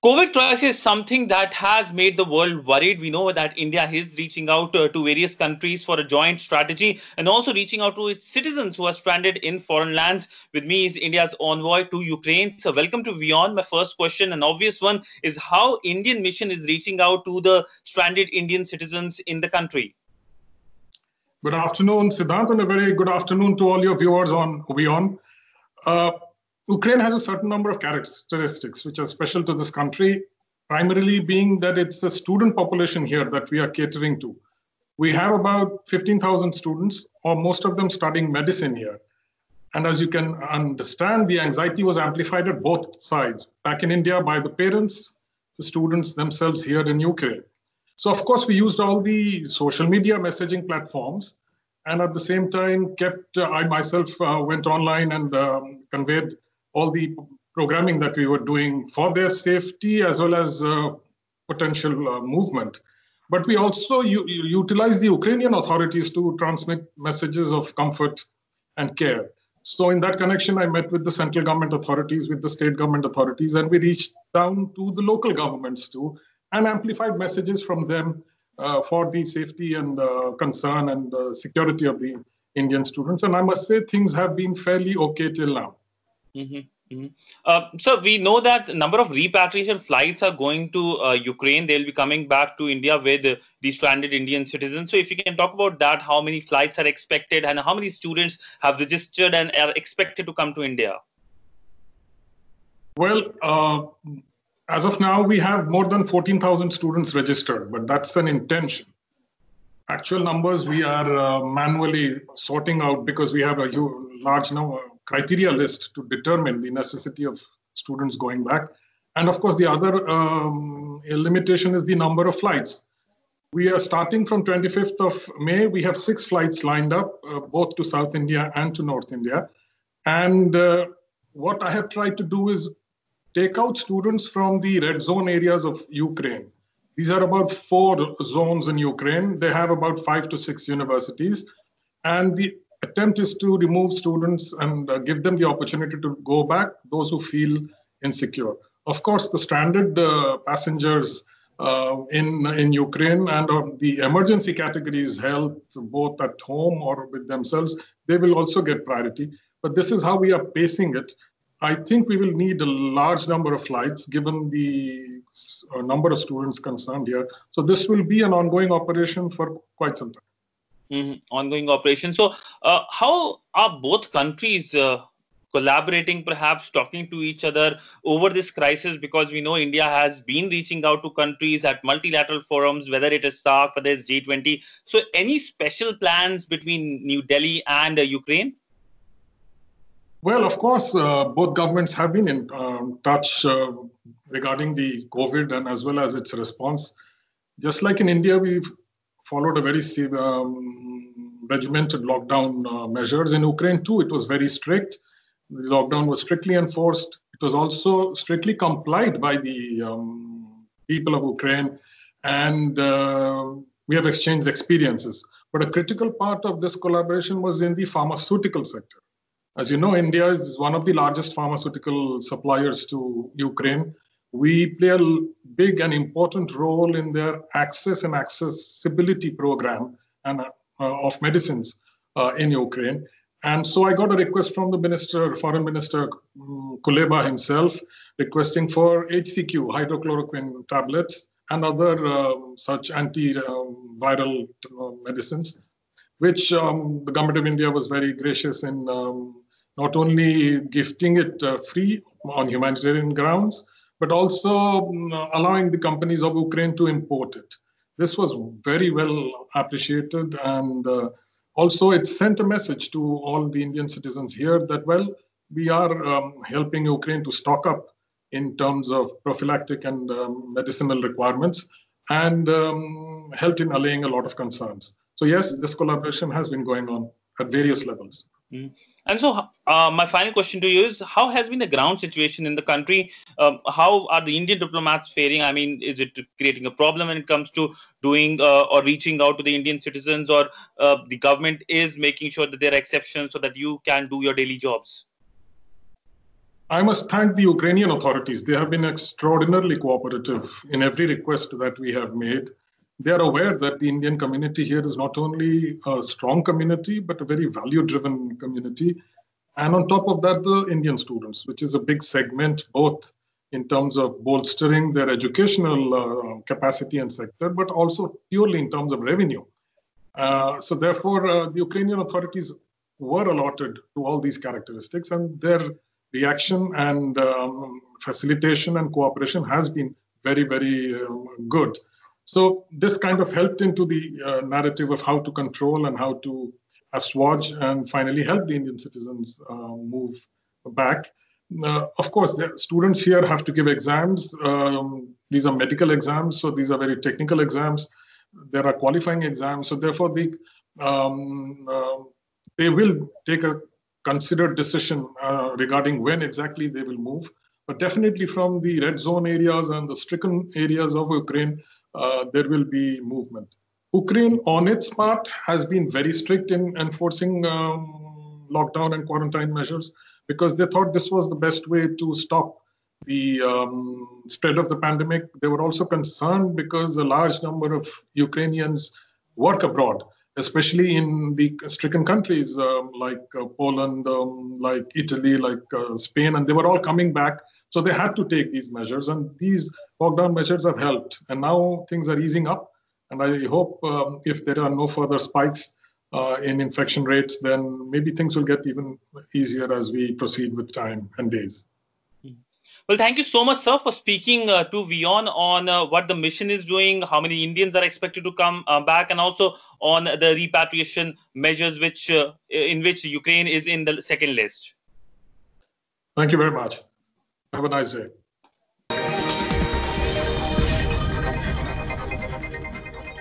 COVID crisis is something that has made the world worried. We know that India is reaching out to various countries for a joint strategy and also reaching out to its citizens who are stranded in foreign lands. With me is India's envoy to Ukraine. So, welcome to Beyond. My first question, an obvious one, is how Indian mission is reaching out to the stranded Indian citizens in the country. Good afternoon, Siddhant, and a very good afternoon to all your viewers on Beyond. Uh, Ukraine has a certain number of characteristics which are special to this country, primarily being that it's the student population here that we are catering to. We have about 15,000 students, or most of them studying medicine here. And as you can understand, the anxiety was amplified at both sides, back in India by the parents, the students themselves here in Ukraine. So, of course, we used all the social media messaging platforms, and at the same time I myself went online and conveyed all the programming that we were doing for their safety as well as potential movement. But we also utilized the Ukrainian authorities to transmit messages of comfort and care. So in that connection, I met with the central government authorities, with the state government authorities, and we reached down to the local governments too, and amplified messages from them for the safety and concern and security of the Indian students. And I must say things have been fairly okay till now. So we know that a number of repatriation flights are going to Ukraine. They'll be coming back to India with the stranded Indian citizens. So if you can talk about that, how many flights are expected and how many students have registered and are expected to come to India? Well, as of now, we have more than 14,000 students registered, but that's an intention. Actual numbers we are manually sorting out because we have a large criteria list to determine the necessity of students going back. And of course, the other limitation is the number of flights. We are starting from 25th of May. We have 6 flights lined up, both to South India and to North India. And what I have tried to do is take out students from the red zone areas of Ukraine. These are about 4 zones in Ukraine. They have about 5 to 6 universities. And the attempt is to remove students and give them the opportunity to go back, those who feel insecure. Of course, the stranded passengers in Ukraine and the emergency categories health, both at home or with themselves, they will also get priority. But this is how we are pacing it. I think we will need a large number of flights given the number of students concerned here. So this will be an ongoing operation for quite some time. Ongoing operation. So how are both countries collaborating, perhaps talking to each other over this crisis? Because we know India has been reaching out to countries at multilateral forums, whether it is SAARC, whether it's G20. So any special plans between New Delhi and Ukraine? Well, of course, both governments have been in touch regarding the COVID and as well as its response. Just like in India, we've followed a very regimented lockdown measures. In Ukraine, too, it was very strict. The lockdown was strictly enforced. It was also strictly complied by the people of Ukraine. And we have exchanged experiences. But a critical part of this collaboration was in the pharmaceutical sector. As you know, India is one of the largest pharmaceutical suppliers to Ukraine. We play a big and important role in their access and accessibility program and of medicines in Ukraine. And so I got a request from the Foreign Minister Kuleba himself, requesting for HCQ, hydrochloroquine tablets, and other such antiviral medicines, which the government of India was very gracious in not only gifting it free on humanitarian grounds, but also allowing the companies of Ukraine to import it. This was very well appreciated, and also it sent a message to all the Indian citizens here that, well, we are helping Ukraine to stock up in terms of prophylactic and medicinal requirements, and helped in allaying a lot of concerns. So yes, this collaboration has been going on at various levels. And so my final question to you is, how has been the ground situation in the country? How are the Indian diplomats faring? I mean, is it creating a problem when it comes to doing or reaching out to the Indian citizens, or the government is making sure that there are exceptions so that you can do your daily jobs? I must thank the Ukrainian authorities. They have been extraordinarily cooperative in every request that we have made. They are aware that the Indian community here is not only a strong community, but a very value-driven community. And on top of that, the Indian students, which is a big segment, both in terms of bolstering their educational capacity and sector, but also purely in terms of revenue. So therefore, the Ukrainian authorities were allotted to all these characteristics, and their reaction and facilitation and cooperation has been very, very good. So this kind of helped into the narrative of how to control and how to assuage and finally help the Indian citizens move back. Of course, the students here have to give exams. These are medical exams, so these are very technical exams. There are qualifying exams, so therefore they will take a considered decision regarding when exactly they will move. But definitely from the red zone areas and the stricken areas of Ukraine, there will be movement. Ukraine, on its part, has been very strict in enforcing lockdown and quarantine measures because they thought this was the best way to stop the spread of the pandemic. They were also concerned because a large number of Ukrainians work abroad, especially in the stricken countries like Poland, like Italy, like Spain, and they were all coming back. So they had to take these measures, and these lockdown measures have helped. And now things are easing up. And I hope if there are no further spikes in infection rates, then maybe things will get even easier as we proceed with time and days. Well, thank you so much, sir, for speaking to WION on what the mission is doing, how many Indians are expected to come back, and also on the repatriation measures in which Ukraine is in the second list. Thank you very much. Have a nice day.